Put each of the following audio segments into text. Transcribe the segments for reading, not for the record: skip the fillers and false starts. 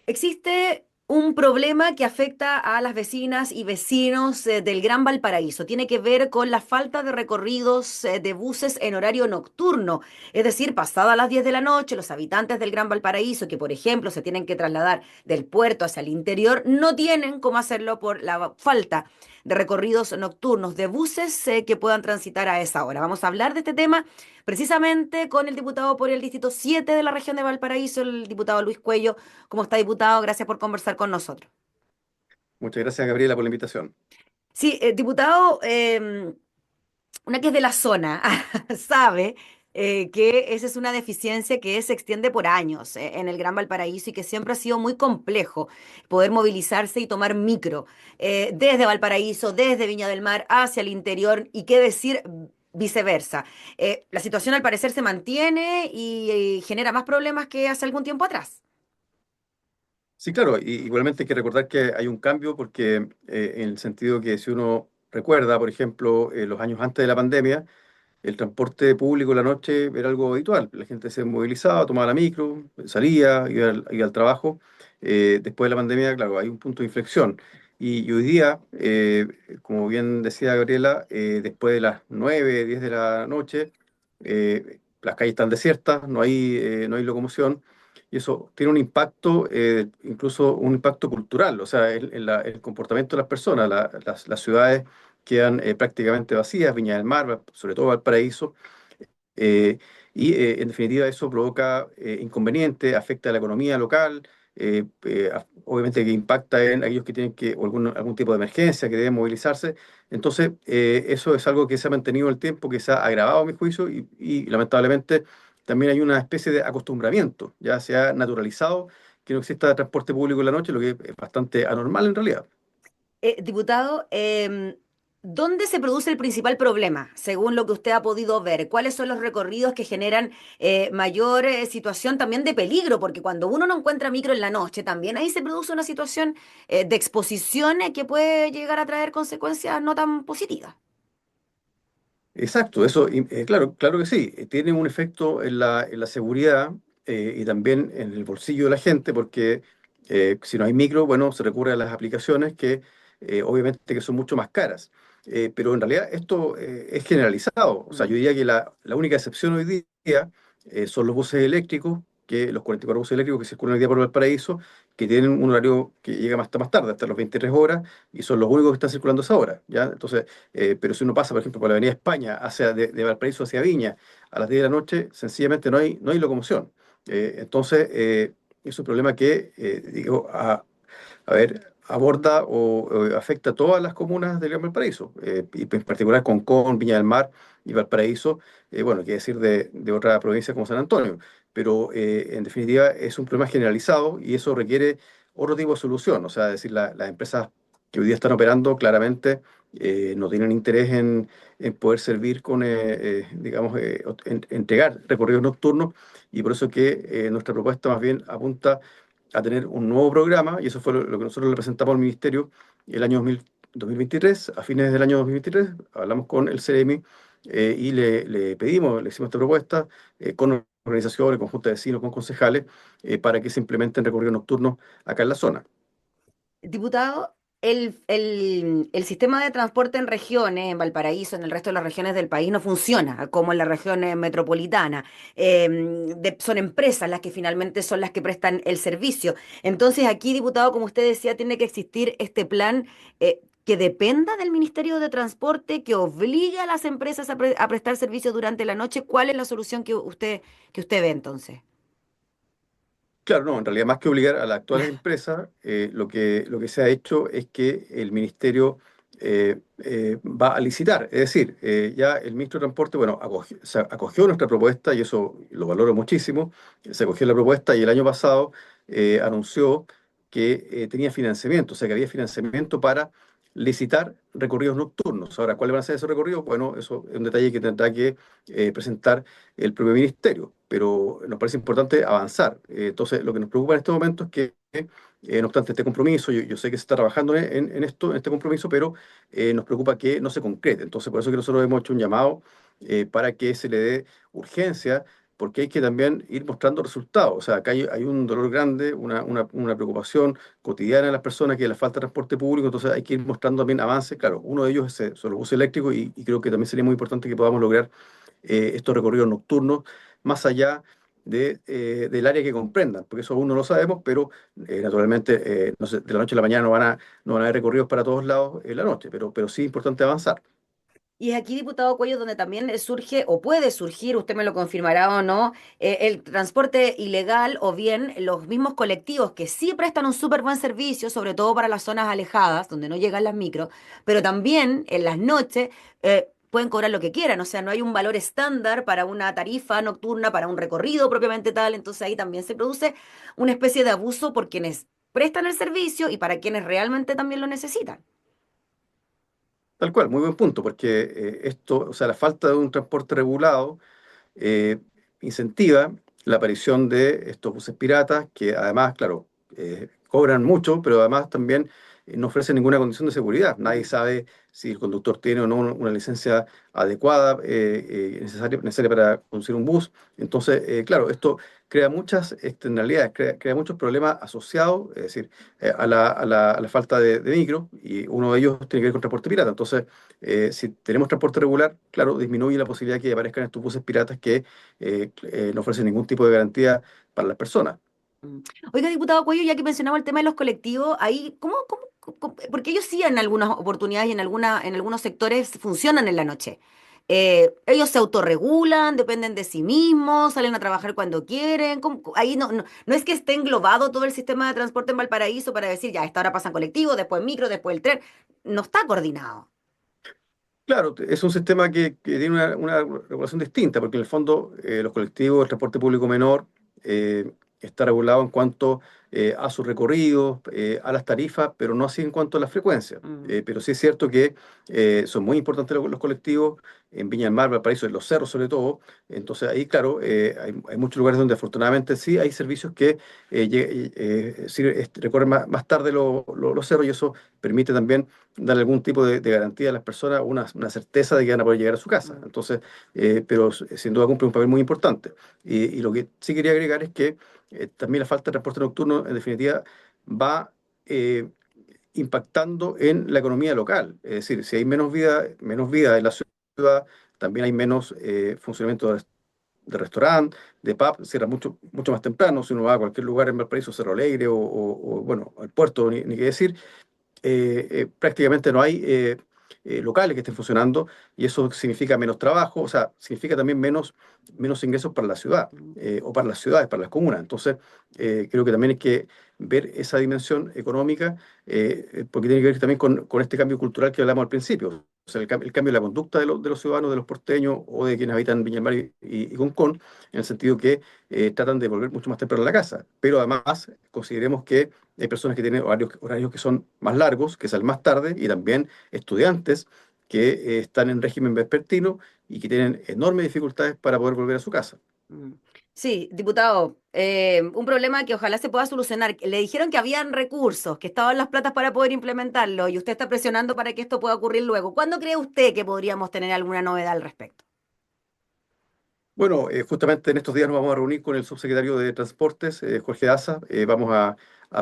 Existe un problema que afecta a las vecinas y vecinos del Gran Valparaíso. Tiene que ver con la falta de recorridos de buses en horario nocturno. Es decir, pasada las 10 de la noche, los habitantes del Gran Valparaíso, que por ejemplo se tienen que trasladar del puerto hacia el interior, no tienen cómo hacerlo por la falta de recorridos nocturnos de buses que puedan transitar a esa hora. Vamos a hablar de este tema precisamente con el diputado por el Distrito 7 de la región de Valparaíso, el diputado Luis Cuello. ¿Cómo está, diputado? Gracias por conversar con nosotros. Muchas gracias, Gabriela, por la invitación. Sí, diputado, una que es de la zona, sabe que esa es una deficiencia que se extiende por años en el Gran Valparaíso y que siempre ha sido muy complejo poder movilizarse y tomar micro desde Valparaíso, desde Viña del Mar hacia el interior y qué decir viceversa. La situación al parecer se mantiene y genera más problemas que hace algún tiempo atrás. Sí, claro, igualmente hay que recordar que hay un cambio porque en el sentido que si uno recuerda, por ejemplo, los años antes de la pandemia, el transporte público en la noche era algo habitual. La gente se movilizaba, tomaba la micro, salía, iba al trabajo. Después de la pandemia, claro, hay un punto de inflexión. Y hoy día, como bien decía Gabriela, después de las 9, 10 de la noche, las calles están desiertas, no hay locomoción. Y eso tiene un impacto, incluso un impacto cultural, o sea, el comportamiento de las personas. Las ciudades quedan prácticamente vacías, Viña del Mar, sobre todo Valparaíso, eh, en definitiva eso provoca inconvenientes, afecta a la economía local, obviamente que impacta en aquellos que tienen o algún tipo de emergencia, que deben movilizarse. Entonces, eso es algo que se ha mantenido en el tiempo, que se ha agravado a mi juicio y lamentablemente también hay una especie de acostumbramiento, ya se ha naturalizado que no exista transporte público en la noche, lo que es bastante anormal en realidad. Diputado, ¿dónde se produce el principal problema, según lo que usted ha podido ver? ¿Cuáles son los recorridos que generan mayor situación también de peligro? Porque cuando uno no encuentra micro en la noche, también ahí se produce una situación de exposición que puede llegar a traer consecuencias no tan positivas. Exacto, eso, claro, claro que sí, tiene un efecto en la seguridad y también en el bolsillo de la gente, porque si no hay micro, bueno, se recurre a las aplicaciones que obviamente que son mucho más caras. Pero en realidad esto es generalizado, o sea, yo Mm. diría que la única excepción hoy día son los buses eléctricos, los 44 buses eléctricos que circulan hoy día por Valparaíso, que tienen un horario que llega más tarde, hasta las 23 horas, y son los únicos que están circulando a esa hora, ¿ya? Entonces, pero si uno pasa, por ejemplo, por la Avenida España, de Valparaíso hacia Viña, a las 10 de la noche, sencillamente no hay locomoción. Es un problema que, digo, a ver, aborda o afecta a todas las comunas del Gran Valparaíso, y en particular Concón, Viña del Mar y Valparaíso, bueno, qué decir de otra provincia como San Antonio, pero en definitiva es un problema generalizado y eso requiere otro tipo de solución, o sea, es decir, las empresas que hoy día están operando claramente no tienen interés en poder servir digamos, entregar recorridos nocturnos y por eso que nuestra propuesta más bien apunta a tener un nuevo programa, y eso fue lo que nosotros le presentamos al Ministerio el año 2023, a fines del año 2023, hablamos con el CEREMI y le pedimos, le hicimos esta propuesta con organizaciones, con juntas de vecinos, con concejales, para que se implementen recorridos nocturnos acá en la zona. Diputado, el sistema de transporte en regiones, en Valparaíso, en el resto de las regiones del país, no funciona como en la región metropolitana. Son empresas las que finalmente son las que prestan el servicio. Entonces, aquí, diputado, como usted decía, tiene que existir este plan que dependa del Ministerio de Transporte, que obligue a las empresas a prestar servicio durante la noche. ¿Cuál es la solución que usted ve entonces? Claro, no, en realidad más que obligar a las actuales empresas, lo que se ha hecho es que el ministerio va a licitar. Es decir, ya el ministro de Transporte, bueno, se acogió nuestra propuesta y eso lo valoro muchísimo. Se acogió la propuesta y el año pasado anunció que tenía financiamiento, o sea, que había financiamiento para licitar recorridos nocturnos. Ahora, ¿cuáles van a ser esos recorridos? Bueno, eso es un detalle que tendrá que presentar el propio ministerio, pero nos parece importante avanzar. Entonces, lo que nos preocupa en este momento es que, no obstante este compromiso, yo sé que se está trabajando en esto, en este compromiso, pero nos preocupa que no se concrete. Entonces, por eso que nosotros hemos hecho un llamado para que se le dé urgencia porque hay que también ir mostrando resultados. O sea, acá hay un dolor grande, una preocupación cotidiana de las personas que es la falta de transporte público, entonces hay que ir mostrando también avances. Claro, uno de ellos son los buses eléctricos y creo que también sería muy importante que podamos lograr estos recorridos nocturnos más allá del área que comprendan, porque eso aún no lo sabemos, pero naturalmente no sé, de la noche a la mañana no van a haber recorridos para todos lados en la noche, pero sí es importante avanzar. Y es aquí, diputado Cuello, donde también surge o puede surgir, usted me lo confirmará o no, el transporte ilegal o bien los mismos colectivos que sí prestan un súper buen servicio, sobre todo para las zonas alejadas, donde no llegan las micros, pero también en las noches pueden cobrar lo que quieran, o sea, no hay un valor estándar para una tarifa nocturna, para un recorrido propiamente tal, entonces ahí también se produce una especie de abuso por quienes prestan el servicio y para quienes realmente también lo necesitan. Tal cual, muy buen punto, porque esto, o sea, la falta de un transporte regulado eh, incentiva la aparición de estos buses piratas que además, claro, cobran mucho, pero además también no ofrecen ninguna condición de seguridad. Nadie Mm. sabe si el conductor tiene o no una licencia adecuada, necesaria para conducir un bus. Entonces, claro, esto crea muchas externalidades, crea muchos problemas asociados, es decir, a la falta de micro, y uno de ellos tiene que ver con transporte pirata. Entonces, si tenemos transporte regular, claro, disminuye la posibilidad que aparezcan estos buses piratas que no ofrecen ningún tipo de garantía para las personas. Mm. Oiga, diputado Cuello, ya que mencionaba el tema de los colectivos, ahí, porque ellos sí en algunas oportunidades y en algunos sectores funcionan en la noche. Ellos se autorregulan, dependen de sí mismos, salen a trabajar cuando quieren. Ahí no es que esté englobado todo el sistema de transporte en Valparaíso para decir, ya, a esta hora pasan colectivo, después micro, después el tren. No está coordinado. Claro, es un sistema que tiene una regulación distinta, porque en el fondo los colectivos, el transporte público menor, eh, está regulado en cuanto a sus recorridos, a las tarifas, pero no así en cuanto a la frecuencia. Mm, Pero sí es cierto que son muy importantes los colectivos en Viña del Mar, Valparaíso, en los cerros sobre todo. Entonces ahí, claro, hay muchos lugares donde afortunadamente sí hay servicios que sí, recorren más tarde los cerros y eso permite también darle algún tipo de garantía a las personas, una certeza de que van a poder llegar a su casa. mm, Entonces, pero sin duda cumple un papel muy importante. Y lo que sí quería agregar es que también la falta de transporte nocturno, en definitiva, va eh, impactando en la economía local. Es decir, si hay menos vida en la ciudad, también hay menos funcionamiento de restaurante, de pub, cierra mucho más temprano. Si uno va a cualquier lugar en Valparaíso, Cerro Alegre bueno, al puerto, ni qué decir, prácticamente no hay locales que estén funcionando y eso significa menos trabajo, o sea, significa también menos ingresos para la ciudad mm. o para las ciudades, para las comunas. Entonces, creo que también hay que ver esa dimensión económica porque tiene que ver también con este cambio cultural que hablamos al principio. O sea, el cambio de la conducta de los ciudadanos, de los porteños o de quienes habitan Viña del Mar y Concón, en el sentido que tratan de volver mucho más temprano a la casa. Pero además, consideremos que hay personas que tienen horarios que son más largos, que salen más tarde, y también estudiantes que están en régimen vespertino y que tienen enormes dificultades para poder volver a su casa. Mm. Sí, diputado, un problema que ojalá se pueda solucionar. Le dijeron que habían recursos, que estaban las platas para poder implementarlo y usted está presionando para que esto pueda ocurrir luego. ¿Cuándo cree usted que podríamos tener alguna novedad al respecto? Bueno, justamente en estos días nos vamos a reunir con el subsecretario de Transportes, Jorge Daza. Vamos a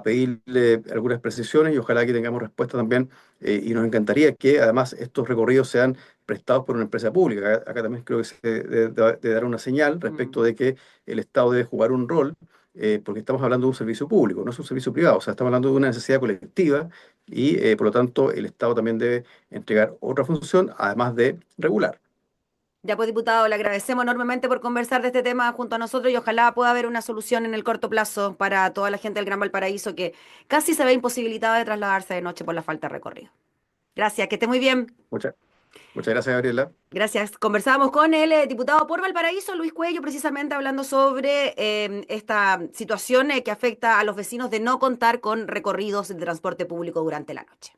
pedirle algunas precisiones y ojalá que tengamos respuesta también. Y nos encantaría que además estos recorridos sean prestados por una empresa pública. Acá también creo que se debe dar una señal Mm. respecto de que el Estado debe jugar un rol, porque estamos hablando de un servicio público, no es un servicio privado. O sea, estamos hablando de una necesidad colectiva y por lo tanto el Estado también debe entregar otra función, además de regular. Ya pues, diputado, le agradecemos enormemente por conversar de este tema junto a nosotros y ojalá pueda haber una solución en el corto plazo para toda la gente del Gran Valparaíso que casi se ve imposibilitada de trasladarse de noche por la falta de recorrido. Gracias, que esté muy bien. Muchas, muchas gracias, Gabriela. Gracias. Conversábamos con el diputado por Valparaíso, Luis Cuello, precisamente hablando sobre esta situación que afecta a los vecinos de no contar con recorridos de transporte público durante la noche.